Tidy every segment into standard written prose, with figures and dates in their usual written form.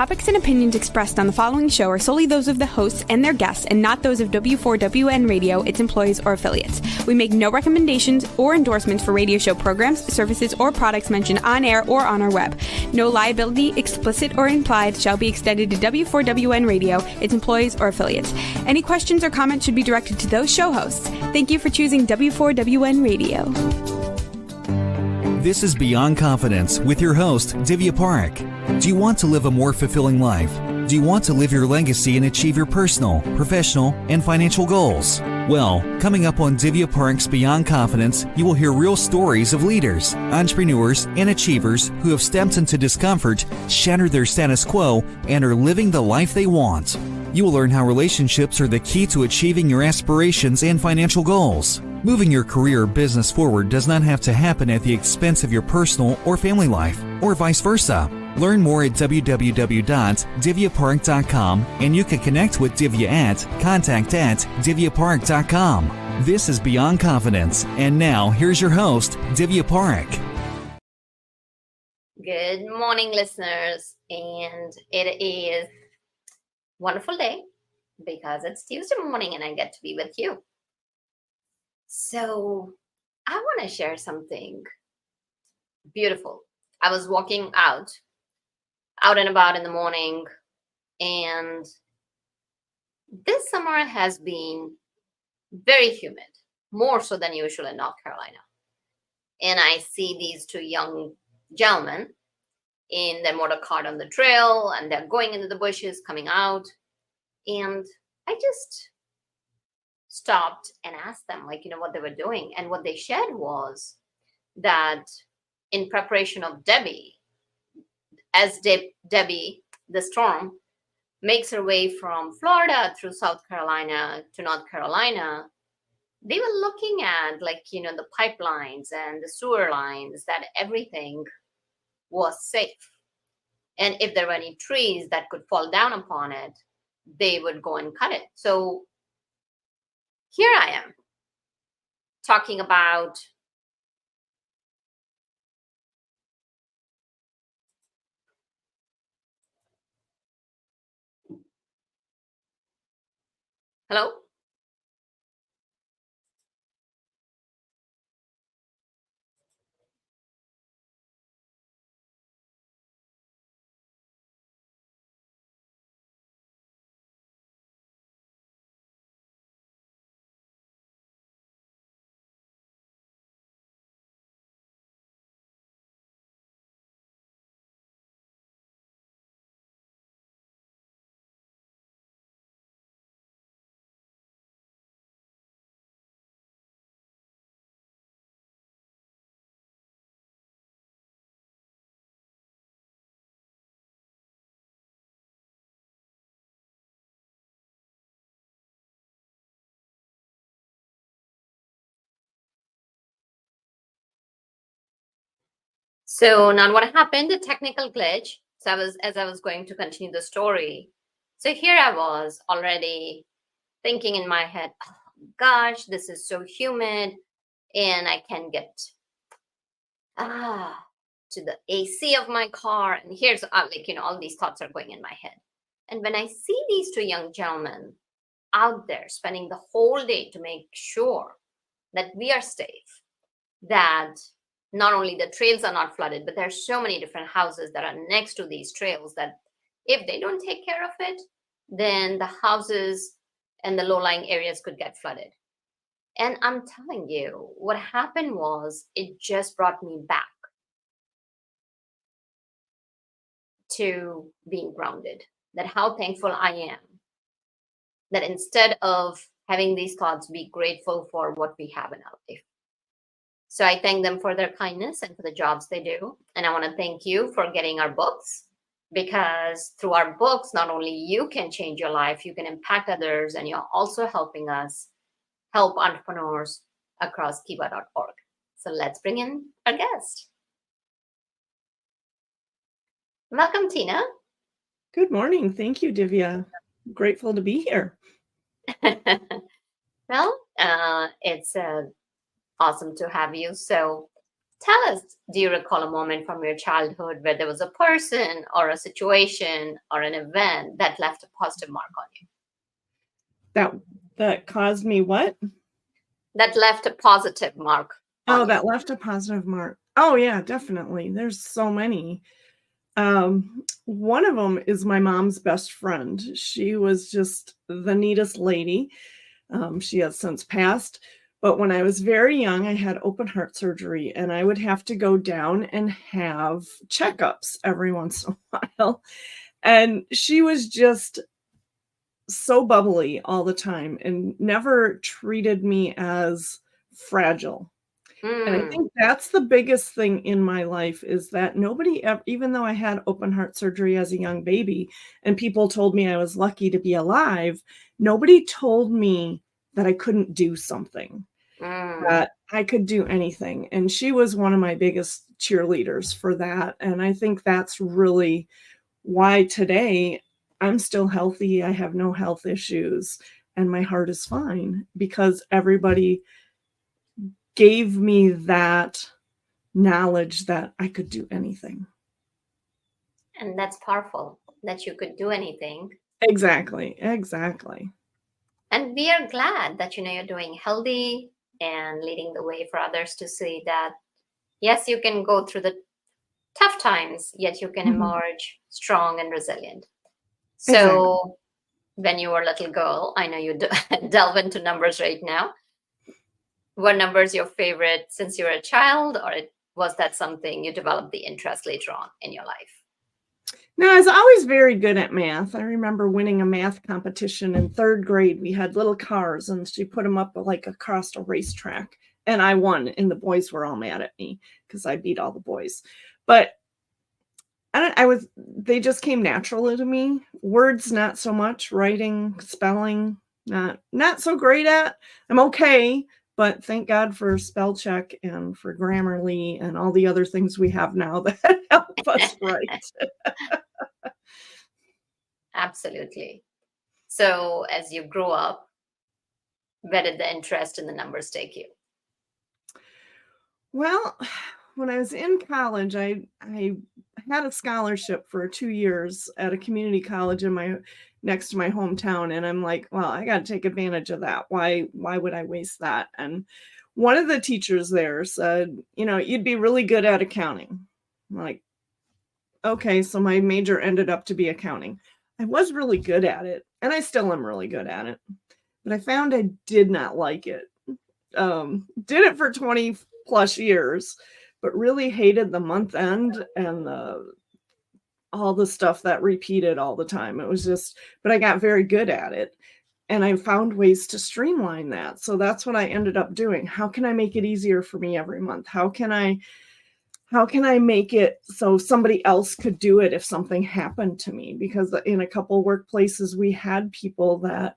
topics and opinions expressed on the following show are solely those of the hosts and their guests and not those of W4WN Radio, its employees, or affiliates. We make no recommendations or endorsements for radio show programs, services, or products mentioned on air or on our web. No liability, explicit or implied, shall be extended to W4WN Radio, its employees, or affiliates. Any questions or comments should be directed to those show hosts. Thank you for choosing W4WN Radio. This is Beyond Confidence with your host, Divya Parekh. Do you want to live a more fulfilling life? Do you want to live your legacy and achieve your personal, professional, and financial goals? Well, coming up on Divya Parekh's Beyond Confidence, you will hear real stories of leaders, entrepreneurs, and achievers who have stepped into discomfort, shattered their status quo, and are living the life they want. You will learn how relationships are the key to achieving your aspirations and financial goals. Moving your career or business forward does not have to happen at the expense of your personal or family life, or vice versa. Learn more at www.divyaparekh.com, and you can connect with Divya at contact@divyaparekh.com. This is Beyond Confidence, and now here's your host, Divya Parekh. Good morning, listeners, and it is a wonderful day because it's Tuesday morning and I get to be with you. So I want to share something beautiful. I was walking out and about in the morning, and this summer has been very humid, more so than usual in North Carolina. And I see these two young gentlemen in their motor cart on the trail, and they're going into the bushes, coming out. And I just stopped and asked them, what they were doing. And what they shared was that in preparation of Debbie, as Debbie, the storm, makes her way from Florida through South Carolina to North Carolina, they were looking at the pipelines and the sewer lines, that everything was safe. And if there were any trees that could fall down upon it, they would go and cut it. So here I am talking about hello? So now what happened, a technical glitch. So as I was going to continue the story. So here I was already thinking in my head, oh gosh, this is so humid and I can get to the AC of my car. And here's all these thoughts are going in my head. And when I see these two young gentlemen out there spending the whole day to make sure that we are safe, that not only the trails are not flooded, but there's so many different houses that are next to these trails that if they don't take care of it, then the houses and the low-lying areas could get flooded. And I'm telling you, what happened was it just brought me back to being grounded, that how thankful I am that instead of having these thoughts, be grateful for what we have in our life. So I thank them for their kindness and for the jobs they do. And I want to thank you for getting our books, because through our books, not only you can change your life, you can impact others, and you're also helping us help entrepreneurs across kiva.org. So let's bring in our guest. Welcome, Tina. Good morning. Thank you, Divya. I'm grateful to be here. Well, it's awesome to have you. So Tell us, do you recall a moment from your childhood where there was a person or a situation or an event that left a positive mark on you? That caused me what? That left a positive mark on Oh, you. that left a positive mark. Oh yeah, definitely. There's so many. One of them is my mom's best friend. She was just the neatest lady. She has since passed, but when I was very young, I had open heart surgery, and I would have to go down and have checkups every once in a while. And she was just so bubbly all the time and never treated me as fragile. And I Mm, think that's the biggest thing in my life is that nobody ever, even though I had open heart surgery as a young baby and people told me I was lucky to be alive, nobody told me that I couldn't do something, mm. that I could do anything. And she was one of my biggest cheerleaders for that. And I think that's really why today I'm still healthy. I have no health issues and my heart is fine because everybody gave me that knowledge that I could do anything. And that's powerful that you could do anything. Exactly, exactly. And we are glad that you're doing healthy and leading the way for others to see that yes, you can go through the tough times, yet you can Mhm. emerge strong and resilient. Exactly. So when you were a little girl, I know you delve into numbers right now. Were numbers your favorite since you were a child, or was that something you developed the interest later on in your life? No, I was always very good at math. I remember winning a math competition in 3rd grade. We had little cars and she put them up like across a racetrack and I won and the boys were all mad at me because I beat all the boys. But they just came naturally to me. Words, not so much. Writing, spelling, not so great at. I'm okay, but thank God for spell check and for Grammarly and all the other things we have now that help us write. Absolutely. So as you grow up, where did the interest in the numbers take you? Well, when I was in college, I had a scholarship for 2 years at a community college in my next to my hometown, and I'm like, "Well, I gotta take advantage of that. Why would I waste that?" And one of the teachers there said, "You'd be really good at accounting." I'm like, "Okay," so my major ended up to be accounting. I was really good at it, and I still am really good at it, but I found I did not like it. Did it for 20 plus years, but really hated the month end and all the stuff that repeated all the time. It was just, but I got very good at it and I found ways to streamline that. So that's what I ended up doing. How can I make it easier for me every month? How can I make it so somebody else could do it if something happened to me? Because in a couple workplaces we had people that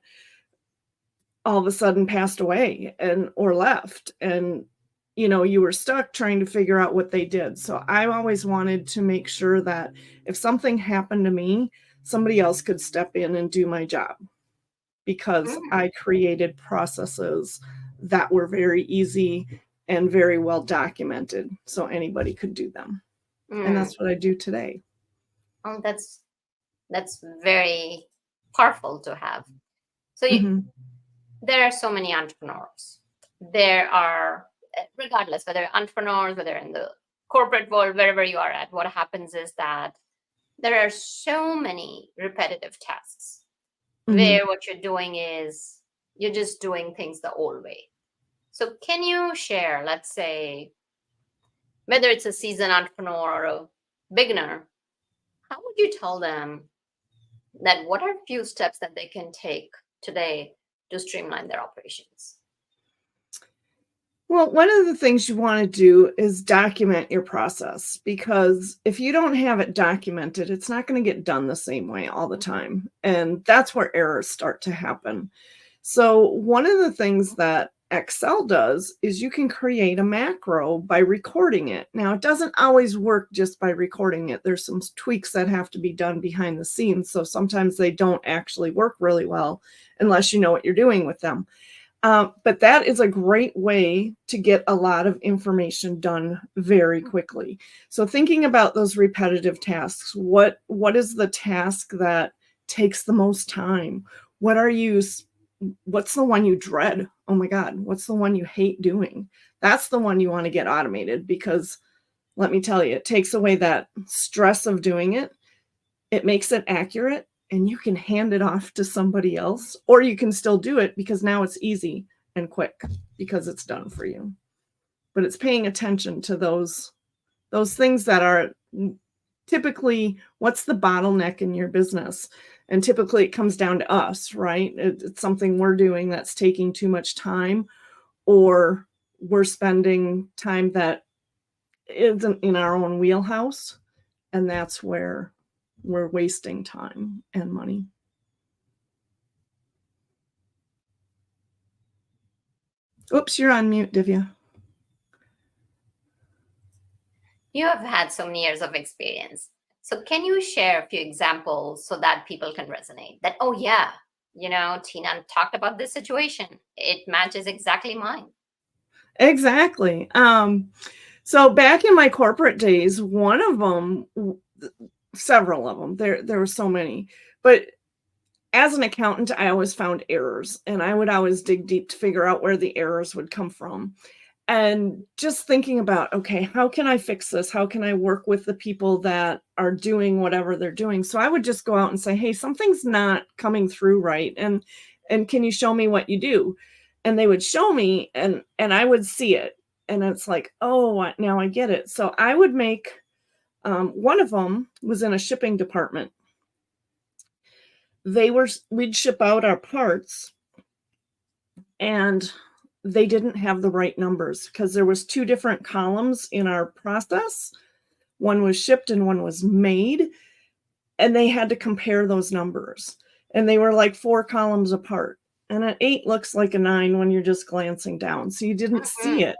all of a sudden passed away and or left and you were stuck trying to figure out what they did. So I always wanted to make sure that if something happened to me, somebody else could step in and do my job because Mm, I created processes that were very easy and very well documented so anybody could do them. And mm. that's what I do today. Oh, that's very powerful to have. So Mhm. there are so many entrepreneurs. There are, regardless whether entrepreneurs, whether in the corporate world, wherever you are at, what happens is that there are so many repetitive tasks Mhm. where what you're doing is you're just doing things the old way. So can you share, let's say, whether it's a seasoned entrepreneur or a beginner, how would you tell them that what are a few steps that they can take today to streamline their operations? Well, one of the things you want to do is document your process because if you don't have it documented, it's not going to get done the same way all the time. And that's where errors start to happen. So, one of the things that Excel does is you can create a macro by recording it. Now, it doesn't always work just by recording it. There's some tweaks that have to be done behind the scenes. So, sometimes they don't actually work really well unless you know what you're doing with them. But that is a great way to get a lot of information done very quickly. So thinking about those repetitive tasks, what is the task that takes the most time? What's the one you dread? Oh my God, what's the one you hate doing? That's the one you want to get automated, because let me tell you, it takes away that stress of doing it. It makes it accurate, and you can hand it off to somebody else, or you can still do it because now it's easy and quick because it's done for you. But it's paying attention to those things that are typically, what's the bottleneck in your business? And typically it comes down to us, right? It's something we're doing that's taking too much time, or we're spending time that isn't in our own wheelhouse. And that's where we're wasting time and money. Oops, you're on mute, Divya. You have had so many years of experience. So can you share a few examples so that people can resonate that, oh yeah, Tina talked about this situation. It matches exactly mine. Exactly. So back in my corporate days, one of them, several of them, there were so many, but as an accountant, I always found errors, and I would always dig deep to figure out where the errors would come from. And just thinking about, okay, how can I fix this? How can I work with the people that are doing whatever they're doing? So I would just go out and say, hey, something's not coming through right. And can you show me what you do? And they would show me, and I would see it. And it's like, oh, now I get it. So I would make, one of them was in a shipping department. We'd ship out our parts, and they didn't have the right numbers because there was 2 different columns in our process. One was shipped and one was made, and they had to compare those numbers, and they were like 4 columns apart, and an 8 looks like a 9 when you're just glancing down, so you didn't see it.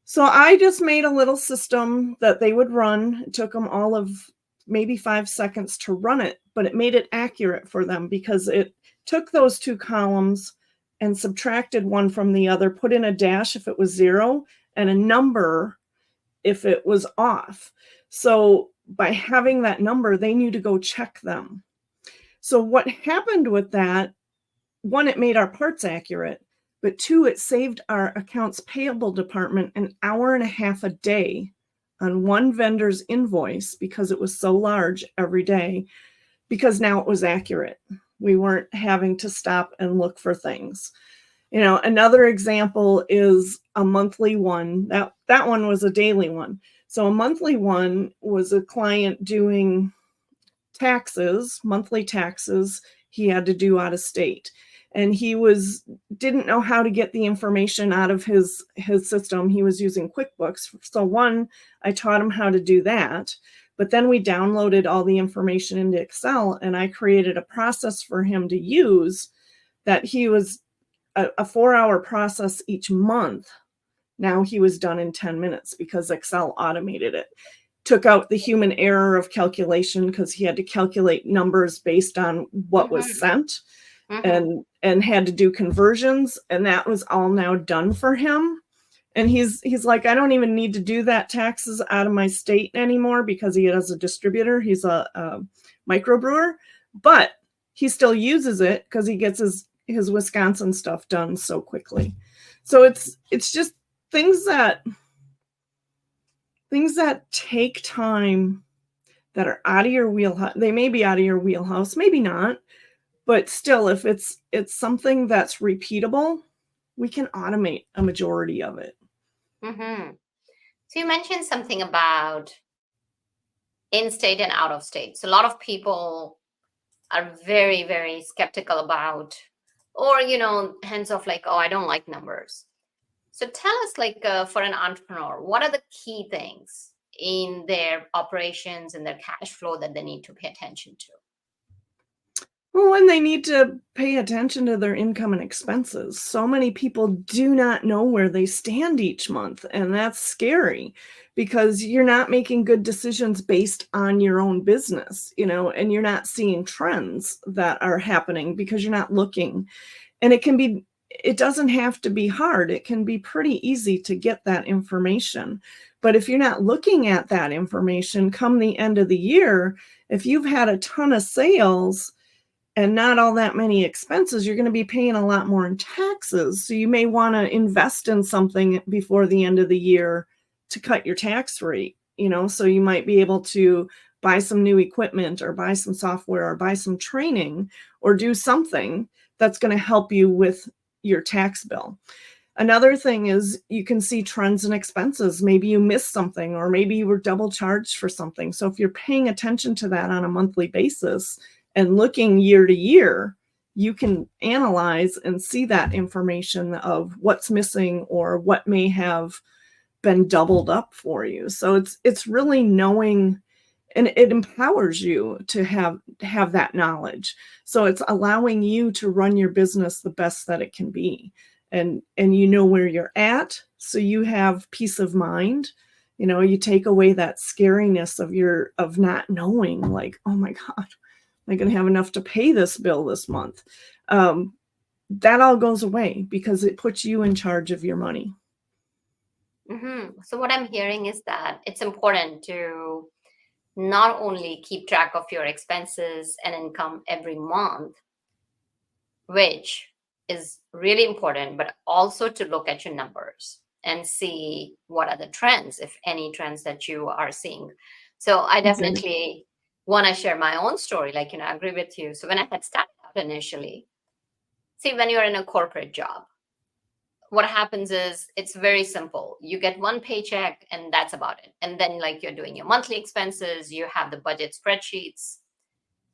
So I just made a little system that they would run. It took them all of maybe 5 seconds to run it, but it made it accurate for them because it took those 2 columns and subtracted one from the other, put in a dash if it was 0 and a number if it was off. So by having that number, they knew to go check them. So what happened with that, 1, it made our parts accurate, but 2, it saved our accounts payable department an hour and a half a day on one vendor's invoice because it was so large every day, because now it was accurate. We weren't having to stop and look for things. Another example is a monthly one. That one was a daily one. So a monthly one was a client doing taxes, monthly taxes he had to do out of state. And he didn't know how to get the information out of his system. He was using QuickBooks. So 1, I taught him how to do that. But then we downloaded all the information into Excel, and I created a process for him to use that he was a 4-hour process each month. Now he was done in 10 minutes because Excel automated it. Took out the human error of calculation because he had to calculate numbers based on what was sent. And had to do conversions, and that was all now done for him. And he's like, I don't even need to do that taxes out of my state anymore because he has a distributor. He's a microbrewer, but he still uses it because he gets his Wisconsin stuff done so quickly. So it's just things that take time, that are out of your wheelhouse. They may be out of your wheelhouse, maybe not. But still, if it's something that's repeatable, we can automate a majority of it. So you mentioned something about in-state and out-of-state. So a lot of people are very, very skeptical about, or, hands off, like, oh, I don't like numbers. So tell us, for an entrepreneur, what are the key things in their operations and their cash flow that they need to pay attention to? Well, and they need to pay attention to their income and expenses. So many people do not know where they stand each month, and that's scary because you're not making good decisions based on your own business, and you're not seeing trends that are happening because you're not looking. And it can be it doesn't have to be hard. It can be pretty easy to get that information. But if you're not looking at that information come the end of the year, if you've had a ton of sales and not all that many expenses, you're going to be paying a lot more in taxes. So you may want to invest in something before the end of the year to cut your tax rate, so you might be able to buy some new equipment or buy some software or buy some training or do something that's going to help you with your tax bill. Another thing is you can see trends in expenses. Maybe you missed something, or maybe you were double charged for something. So if you're paying attention to that on a monthly basis and looking year to year, you can analyze and see that information of what's missing or what may have been doubled up for you. So it's really knowing, and it empowers you to have that knowledge. So it's allowing you to run your business the best that it can be. And you know where you're at, so you have peace of mind. You take away that scariness of not knowing, like, oh my God, am I going to have enough to pay this bill this month? That all goes away because it puts you in charge of your money. So what I'm hearing is that it's important to not only keep track of your expenses and income every month, which is really important, but also to look at your numbers and see what are the trends, if any trends that you are seeing. So I definitely want to share my own story. I agree with you. So when I had started out initially, see, when you're in a corporate job, what happens is it's very simple. You get one paycheck and that's about it. And then you're doing your monthly expenses, you have the budget spreadsheets.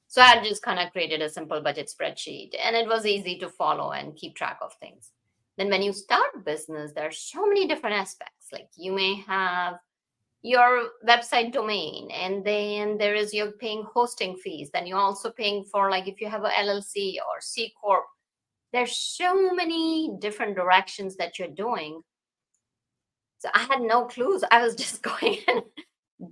So I just kind of created a simple budget spreadsheet and it was easy to follow and keep track of things. Then when you start business, there's so many different aspects. You may have your website domain, and then there is you're paying hosting fees. Then you're also paying for if you have a LLC or C Corp. There's so many different directions that you're doing. So I had no clues. I was just going and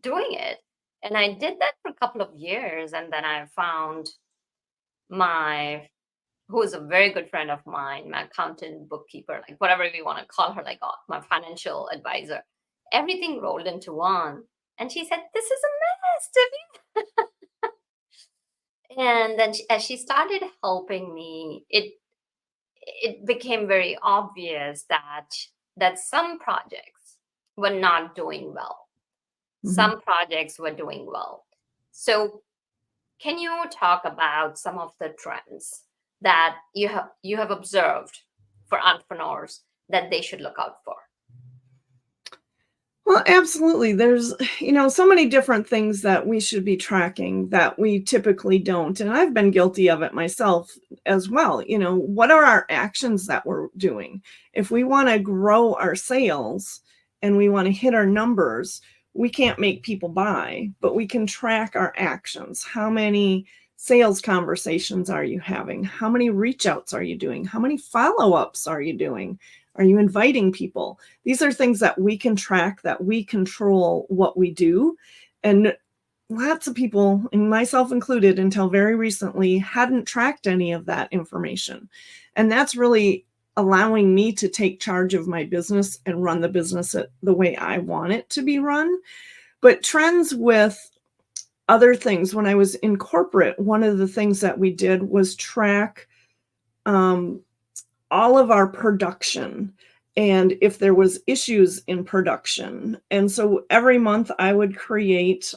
doing it. And I did that for a couple of years. And then I found who is a very good friend of mine, my accountant, bookkeeper, whatever we want to call her, my financial advisor. Everything rolled into one. And she said, "This is a mess, Divya." And then as she started helping me, it became very obvious that some projects were not doing well. Some projects were doing well. So can you talk about some of the trends that you have observed for entrepreneurs that they should look out for? Well, absolutely. There's, so many different things that we should be tracking that we typically don't. And I've been guilty of it myself as well. What are our actions that we're doing? If we want to grow our sales and we want to hit our numbers, we can't make people buy, but we can track our actions. How many sales conversations are you having? How many reach outs are you doing? How many follow-ups are you doing? Are you inviting people? These are things that we can track, that we control what we do. And lots of people, and myself included until very recently, hadn't tracked any of that information. And that's really allowing me to take charge of my business and run the business the way I want it to be run. But trends with other things, when I was in corporate, one of the things that we did was track all of our production and if there was issues in production. And so every month I would create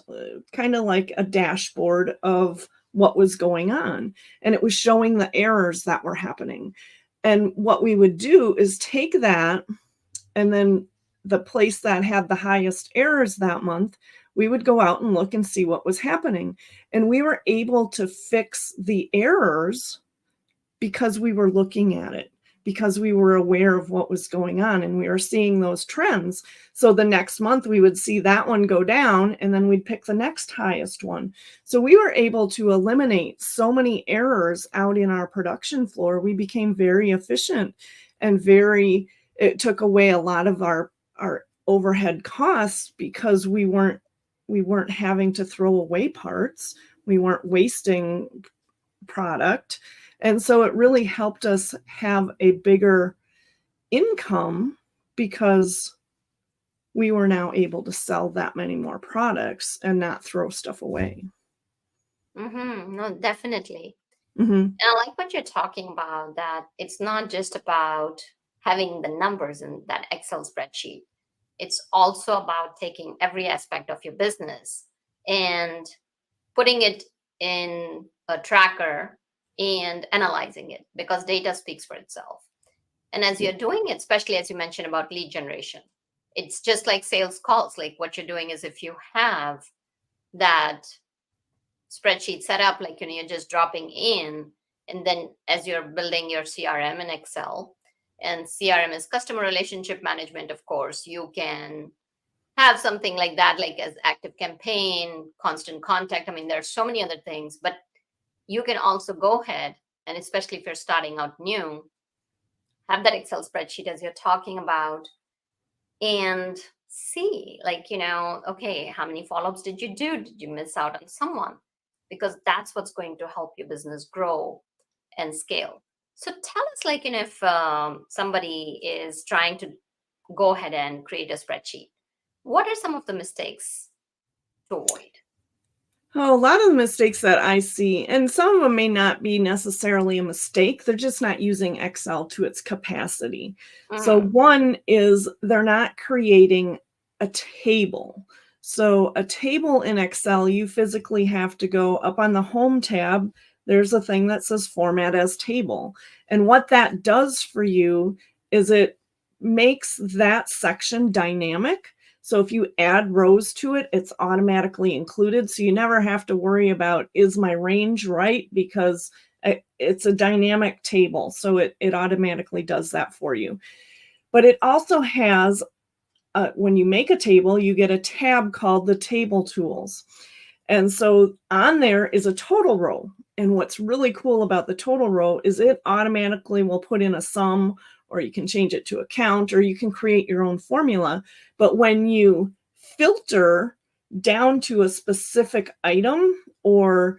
kind of like a dashboard of what was going on. And it was showing the errors that were happening. And what we would do is take that, and then the place that had the highest errors that month, we would go out and look and see what was happening. And we were able to fix the errors because we were looking at it, because we were aware of what was going on and we were seeing those trends. So the next month we would see that one go down and then we'd pick the next highest one. So we were able to eliminate so many errors out in our production floor. We became very efficient and it took away a lot of our overhead costs because we weren't having to throw away parts. We weren't wasting product. And so it really helped us have a bigger income because we were now able to sell that many more products and not throw stuff away. No, definitely. Hmm. And I like what you're talking about, that it's not just about having the numbers in that Excel spreadsheet. It's also about taking every aspect of your business and putting it in a tracker and analyzing it, because data speaks for itself. And as you're doing it, especially as you mentioned about lead generation, it's just like sales calls. Like what you're doing is, if you have that spreadsheet set up, like, you're just dropping in, and then as you're building your CRM in Excel, and CRM is customer relationship management, of course, you can have something like that, like as active campaign, constant contact. I mean, there's so many other things, but you can also go ahead, and especially if you're starting out new, have that Excel spreadsheet as you're talking about, and see, like, okay, how many follow-ups did you do? Did you miss out on someone? Because that's what's going to help your business grow and scale. So tell us, like, if somebody is trying to go ahead and create a spreadsheet, what are some of the mistakes to avoid? Oh, a lot of the mistakes that I see, and some of them may not be necessarily a mistake, they're just not using Excel to its capacity. So Mm, one is they're not creating a table. So a table in Excel, you physically have to go up on the home tab. There's a thing that says format as table. And what that does for you is it makes that section dynamic. So if you add rows to it, it's automatically included. So you never have to worry about, is my range right? Because it's a dynamic table. So it automatically does that for you. But it also has, when you make a table, you get a tab called the table tools. And so on there is a total row. And what's really cool about the total row is it automatically will put in a sum, or you can change it to a count, or you can create your own formula. But when you filter down to a specific item or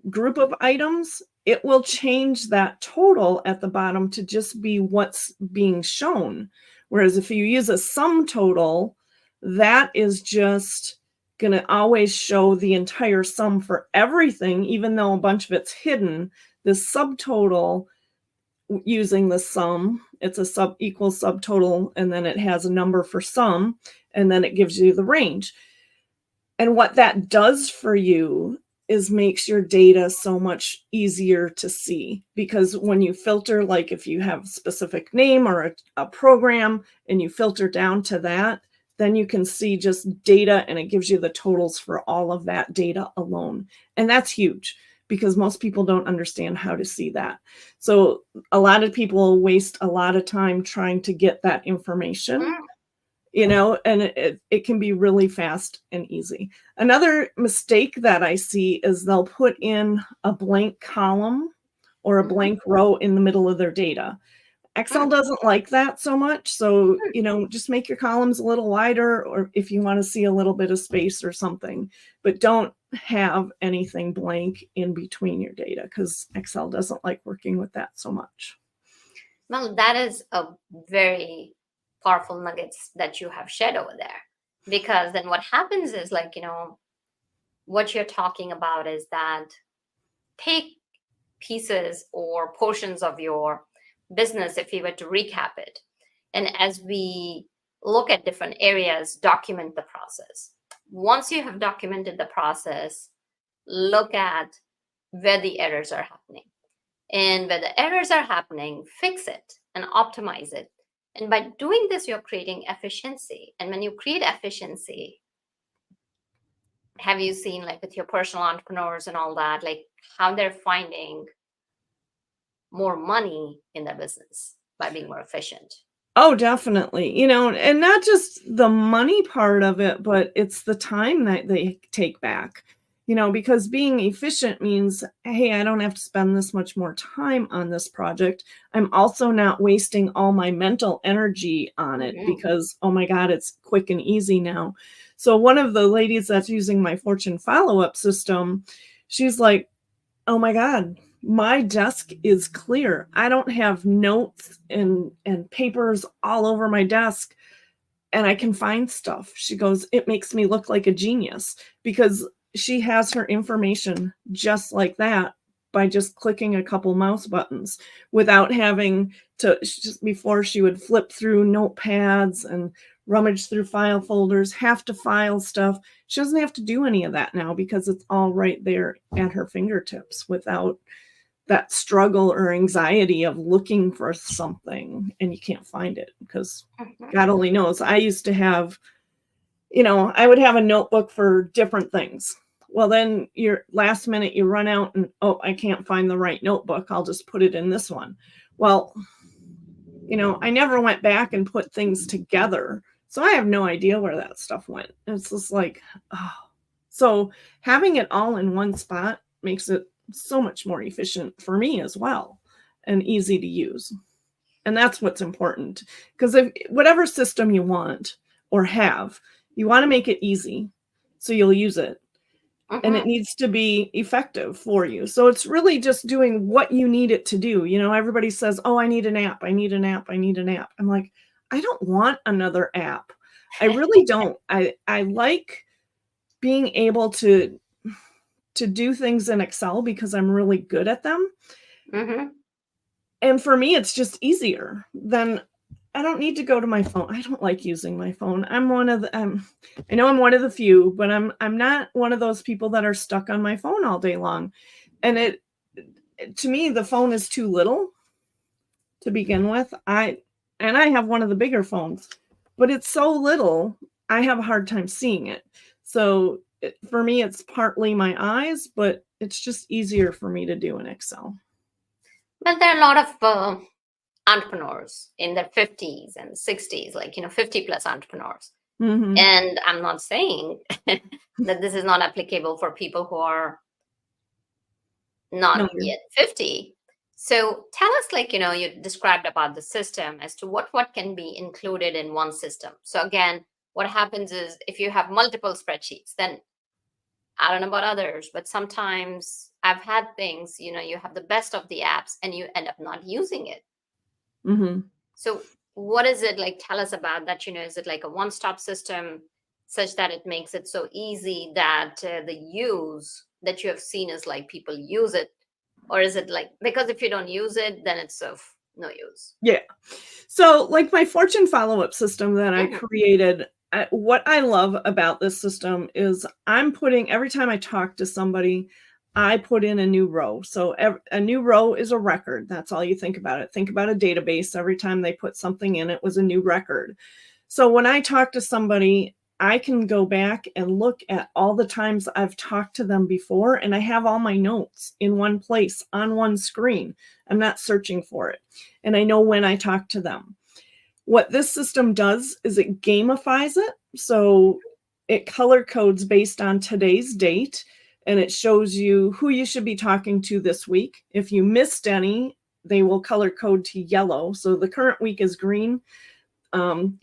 group of items, it will change that total at the bottom to just be what's being shown. Whereas if you use a sum total, that is just going to always show the entire sum for everything, even though a bunch of it's hidden. The subtotal, using the sum, it's a equal subtotal, and then it has a number for sum, and then it gives you the range. And what that does for you is makes your data so much easier to see, because when you filter, like if you have a specific name or a program and you filter down to that, then you can see just data, and it gives you the totals for all of that data alone. And that's huge, because most people don't understand how to see that. So a lot of people waste a lot of time trying to get that information, mm, and it can be really fast and easy. Another mistake that I see is they'll put in a blank column or a mhm, blank row in the middle of their data. Excel mm, doesn't like that so much. So, just make your columns a little wider, or if you want to see a little bit of space or something, but don't have anything blank in between your data, because Excel doesn't like working with that so much. Well, that is a very powerful nuggets that you have shared over there. Because then what happens is, like, what you're talking about is that, take pieces or portions of your business, if we were to recap it. And as we look at different areas, document the process. Once you have documented the process, look at where the errors are happening. And where the errors are happening, fix it and optimize it. And by doing this, you're creating efficiency. And when you create efficiency, have you seen, like, with your personal entrepreneurs and all that, like, how they're finding more money in their business by being more efficient? Oh, definitely. And not just the money part of it, but it's the time that they take back. Because being efficient means, hey, I don't have to spend this much more time on this project. I'm also not wasting all my mental energy on it, Mhm. because, oh my God, it's quick and easy now. So one of the ladies that's using my Fortune follow-up system, she's like, oh my God, my desk is clear. I don't have notes and papers all over my desk, and I can find stuff. She goes, it makes me look like a genius, because she has her information just like that by just clicking a couple mouse buttons without having to. Just before, she would flip through notepads and rummage through file folders, have to file stuff. She doesn't have to do any of that now because it's all right there at her fingertips without that struggle or anxiety of looking for something and you can't find it, because God only knows. I used to have, I would have a notebook for different things. Well, then you're last minute, you run out and, oh, I can't find the right notebook. I'll just put it in this one. Well, I never went back and put things together. So I have no idea where that stuff went. It's just like, oh. So having it all in one spot makes it so much more efficient for me as well, and easy to use. And that's what's important, because if whatever system you want or have, you want to make it easy so you'll use it. And it needs to be effective for you. So it's really just doing what you need it to do. Everybody says, oh, I need an app. I need an app. I need an app. I'm like, I don't want another app. I really don't. I like being able to do things in Excel because I'm really good at them. And for me, it's just easier than, I don't need to go to my phone. I don't like using my phone. I'm one of the, I know I'm one of the few, but I'm not one of those people that are stuck on my phone all day long. And to me, the phone is too little to begin with. I have one of the bigger phones, but it's so little, I have a hard time seeing it. So for me, it's partly my eyes, but it's just easier for me to do in Excel. But there are a lot of entrepreneurs in their 50s and 60s, like 50 plus entrepreneurs. And I'm not saying that this is not applicable for people who are not yet 50. So tell us, you described about the system as to what can be included in one system. So again, what happens is if you have multiple spreadsheets, then I don't know about others, but sometimes I've had things, you have the best of the apps and you end up not using it. So what is it like? Tell us about that. Is it like a one-stop system such that it makes it so easy that the use that you have seen is like people use it? Or is it like, because if you don't use it, then it's of no use? Yeah. So like my fortune follow-up system that I created, what I love about this system is every time I talk to somebody, I put in a new row. So a new row is a record. That's all you think about it. Think about a database. Every time they put something in, it was a new record. So when I talk to somebody, I can go back and look at all the times I've talked to them before, and I have all my notes in one place on one screen. I'm not searching for it. And I know when I talk to them. What this system does is it gamifies it. So it color codes based on today's date, and it shows you who you should be talking to this week. If you missed any, they will color code to yellow. So the current week is green.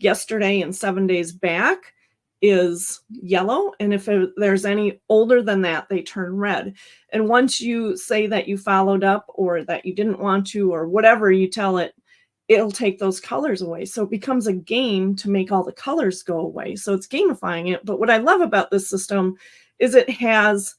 Yesterday and 7 days back is yellow. And if there's any older than that, they turn red. And once you say that you followed up or that you didn't want to, or whatever you tell it, it'll take those colors away. So it becomes a game to make all the colors go away. So it's gamifying it. But what I love about this system is it has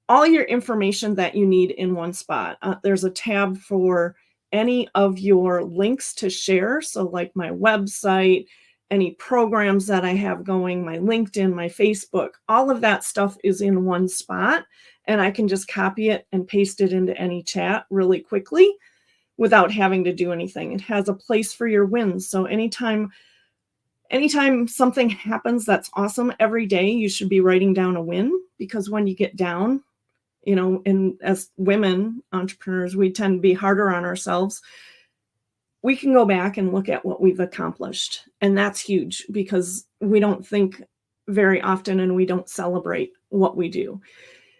all your information that you need in one spot. There's a tab for any of your links to share. So like my website, any programs that I have going, my LinkedIn, my Facebook, all of that stuff is in one spot. And I can just copy it and paste it into any chat really quickly without having to do anything. It has a place for your wins. So anytime something happens that's awesome, every day you should be writing down a win, because when you get down, and as women entrepreneurs, we tend to be harder on ourselves. We can go back and look at what we've accomplished. And that's huge, because we don't think very often and we don't celebrate what we do.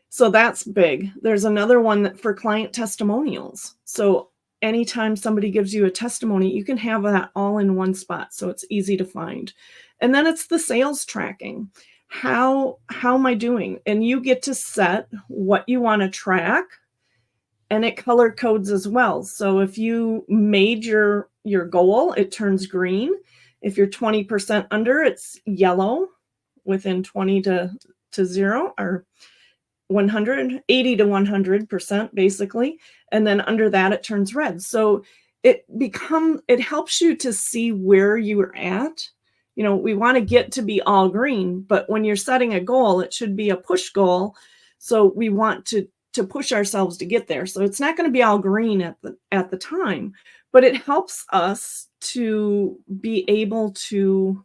So that's big. There's another one for client testimonials. So anytime somebody gives you a testimony, you can have that all in one spot. So it's easy to find. And then it's the sales tracking. How am I doing? And you get to set what you want to track. and it color codes as well. So if you made your goal, it turns green. If you're 20% under, it's yellow within 20 to 0, or 80 to 100% basically. And then under that, it turns red. So it helps you to see where you are at. You know, we want to get to be all green, but when you're setting a goal, it should be a push goal. So we want to push ourselves to get there. So it's not going to be all green at the time, but it helps us to be able to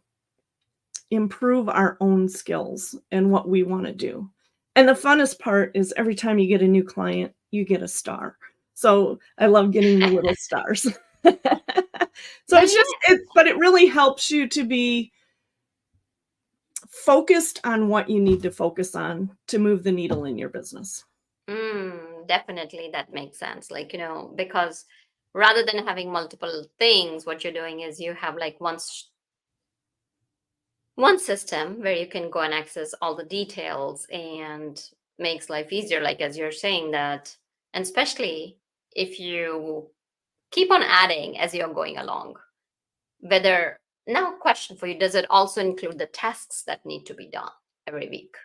improve our own skills and what we want to do. And the funnest part is every time you get a new client, you get a star. So I love getting the little stars. So but it really helps you to be focused on what you need to focus on to move the needle in your business. Definitely, that makes sense. Like, because rather than having multiple things, what you're doing is you have like one system where you can go and access all the details, and makes life easier, like as you're saying that. And especially if you keep on adding as you're going along. Now, question for you, does it also include the tasks that need to be done every week?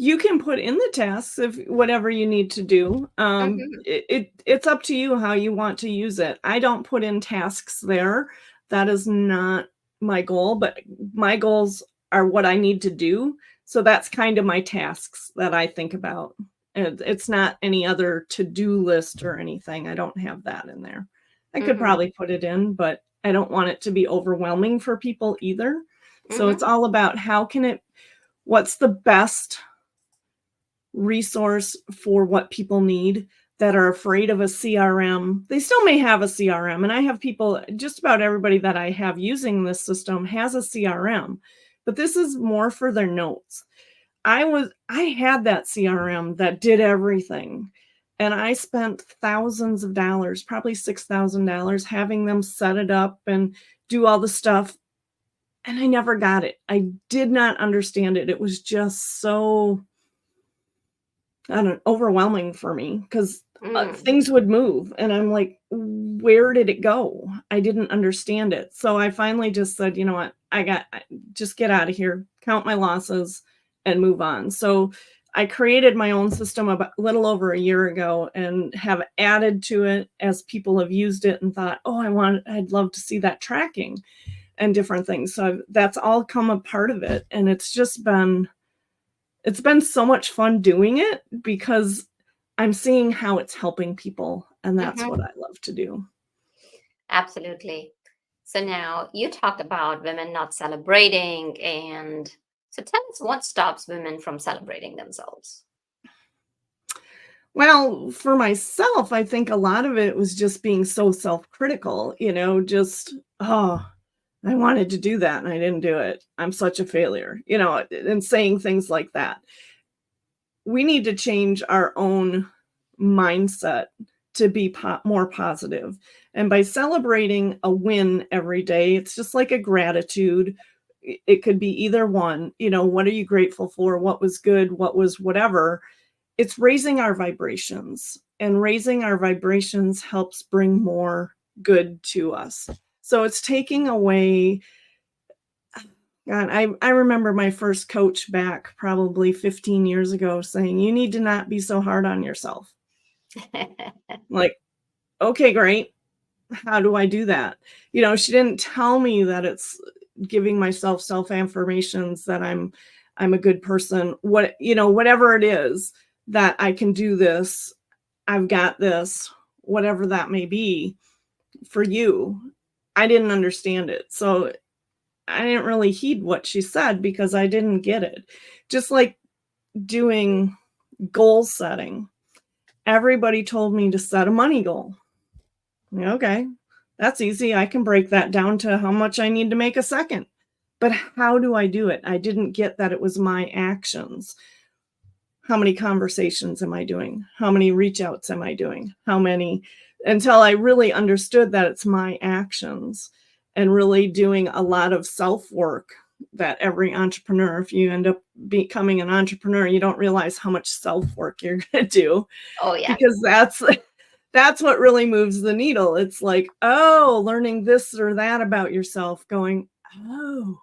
You can put in the tasks of whatever you need to do. It's up to you how you want to use it. I don't put in tasks there. That is not my goal, but my goals are what I need to do. So that's kind of my tasks that I think about. And it's not any other to-do list or anything. I don't have that in there. I could probably put it in, but I don't want it to be overwhelming for people either. So it's all about what's the best resource for what people need that are afraid of a CRM. They still may have a CRM. And I have people, just about everybody that I have using this system has a CRM, but this is more for their notes. I had that CRM that did everything. And I spent thousands of dollars, probably $6,000, having them set it up and do all the stuff. And I never got it. I did not understand it. It was just so overwhelming for me because things would move. And I'm like, where did it go? I didn't understand it. So I finally just said, you know what? Just get out of here, count my losses and move on. So I created my own system about a little over a year ago and have added to it as people have used it and thought, I'd love to see that tracking and different things. So that's all come a part of it. And it's been so much fun doing it because I'm seeing how it's helping people. And that's what I love to do. Absolutely. So now you talked about women not celebrating, and so tell us what stops women from celebrating themselves. Well, for myself, I think a lot of it was just being so self-critical, I wanted to do that and I didn't do it. I'm such a failure, and saying things like that. We need to change our own mindset to be more positive. And by celebrating a win every day, it's just like a gratitude. It could be either one, what are you grateful for? What was good? What was whatever? It's raising our vibrations, and raising our vibrations helps bring more good to us. So it's taking away, God, I remember my first coach back probably 15 years ago saying, you need to not be so hard on yourself. Like, okay, great. How do I do that? She didn't tell me that it's giving myself self-affirmations that I'm a good person. Whatever it is, that I can do this, I've got this, whatever that may be for you. I didn't understand it. So I didn't really heed what she said because I didn't get it. Just like doing goal setting. Everybody told me to set a money goal. Okay, that's easy. I can break that down to how much I need to make a second. But how do I do it? I didn't get that it was my actions. How many conversations am I doing? How many reach outs am I doing? Until I really understood that it's my actions, and really doing a lot of self work that every entrepreneur, if you end up becoming an entrepreneur, you don't realize how much self-work you're going to do. Oh, yeah. Because that's what really moves the needle. It's like, oh, learning this or that about yourself, going, oh,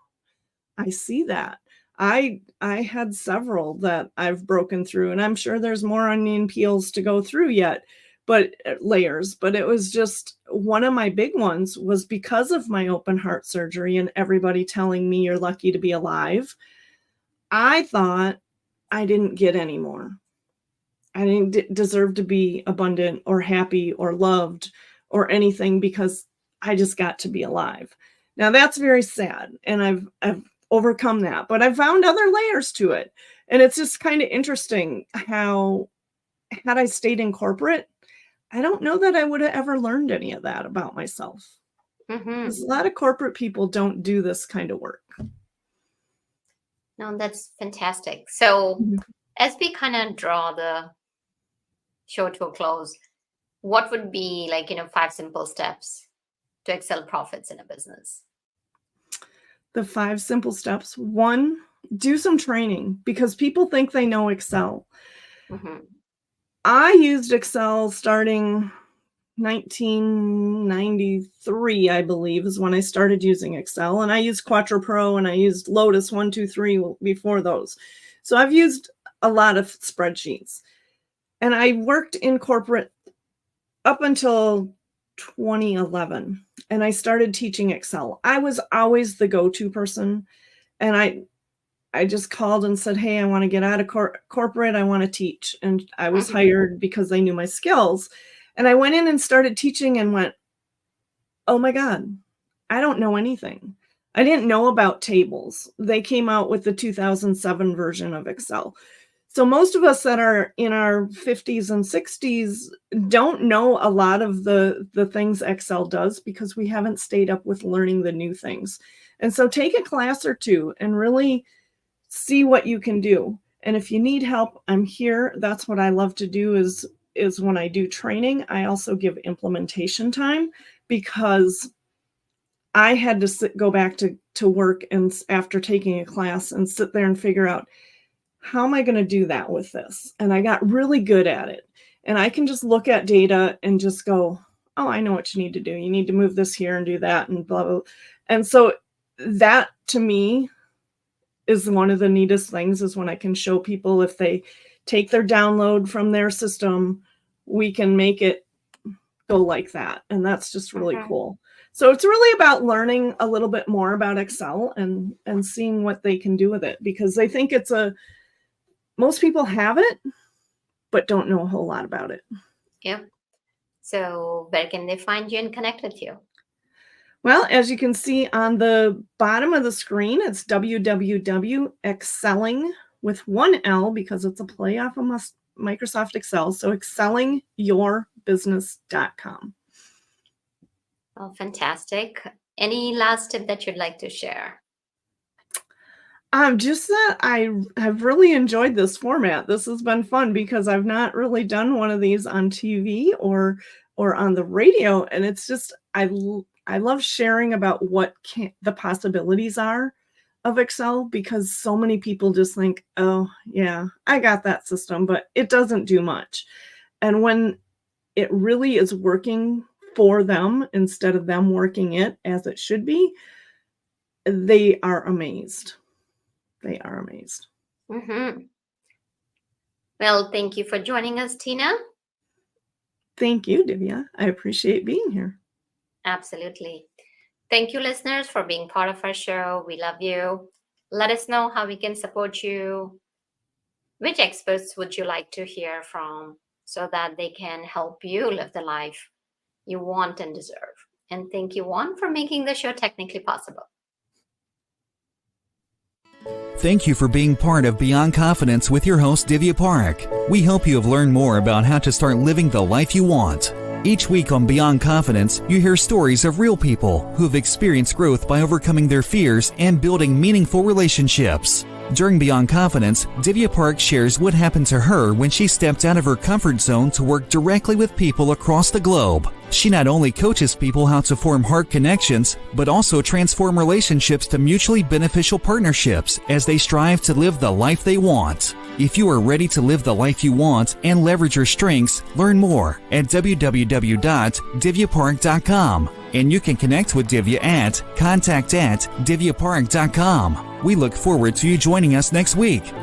I see that. I had several that I've broken through, and I'm sure there's more onion peels to go through yet, but layers. But it was just one of my big ones was because of my open heart surgery and everybody telling me you're lucky to be alive. I thought I didn't get any more. I didn't deserve to be abundant or happy or loved or anything because I just got to be alive. Now that's very sad, and I've overcome that, but I've found other layers to it. And it's just kind of interesting how, had I stayed in corporate, I don't know that I would have ever learned any of that about myself. Because a lot of corporate people don't do this kind of work. No, that's fantastic. So as we kind of draw the show to a close, what would be 5 simple steps to excel profits in a business? The 5 simple steps. 1, do some training, because people think they know Excel. I used Excel starting 1993, I believe, is when I started using Excel. And I used Quattro Pro and I used Lotus 1, 2, 3 before those. So I've used a lot of spreadsheets. And I worked in corporate up until 2011. And I started teaching Excel. I was always the go-to person. And I just called and said, hey, I want to get out of corporate. I want to teach. And I was hired because they knew my skills. And I went in and started teaching and went, oh my God, I don't know anything. I didn't know about tables. They came out with the 2007 version of Excel. So most of us that are in our 50s and 60s don't know a lot of the things Excel does because we haven't stayed up with learning the new things. And so take a class or two and really see what you can do. And if you need help, I'm here. That's what I love to do is when I do training, I also give implementation time, because I had to go back to work and after taking a class and sit there and figure out, how am I going to do that with this? And I got really good at it. And I can just look at data and just go, oh, I know what you need to do. You need to move this here and do that and blah, blah. And so that to me is one of the neatest things, is when I can show people, if they take their download from their system, we can make it go like that. And that's just really cool. So it's really about learning a little bit more about Excel and seeing what they can do with it, because they think most people have it, but don't know a whole lot about it. Yeah. So where can they find you and connect with you? Well, as you can see on the bottom of the screen, it's www.excelling with 1 L, because it's a play off of Microsoft Excel. So excellingyourbusiness.com. Oh, fantastic. Any last tip that you'd like to share? Just that I have really enjoyed this format. This has been fun because I've not really done one of these on TV or on the radio. And it's just, I love sharing about what the possibilities are of Excel, because so many people just think, oh yeah, I got that system, but it doesn't do much. And when it really is working for them instead of them working it as it should be, they are amazed. They are amazed. Well, thank you for joining us, Tina. Thank you, Divya. I appreciate being here. Absolutely. Thank you, listeners, for being part of our show. We love you. Let us know how we can support you. Which experts would you like to hear from so that they can help you live the life you want and deserve? And thank you, Juan, for making the show technically possible. Thank you for being part of Beyond Confidence with your host, Divya Parekh. We hope you have learned more about how to start living the life you want. Each week on Beyond Confidence, you hear stories of real people who have experienced growth by overcoming their fears and building meaningful relationships. During Beyond Confidence, Divya Parekh shares what happened to her when she stepped out of her comfort zone to work directly with people across the globe. She not only coaches people how to form heart connections, but also transform relationships to mutually beneficial partnerships as they strive to live the life they want. If you are ready to live the life you want and leverage your strengths, learn more at www.divyaparekh.com. And you can connect with Divya at contact@divyaparekh.com. We look forward to you joining us next week.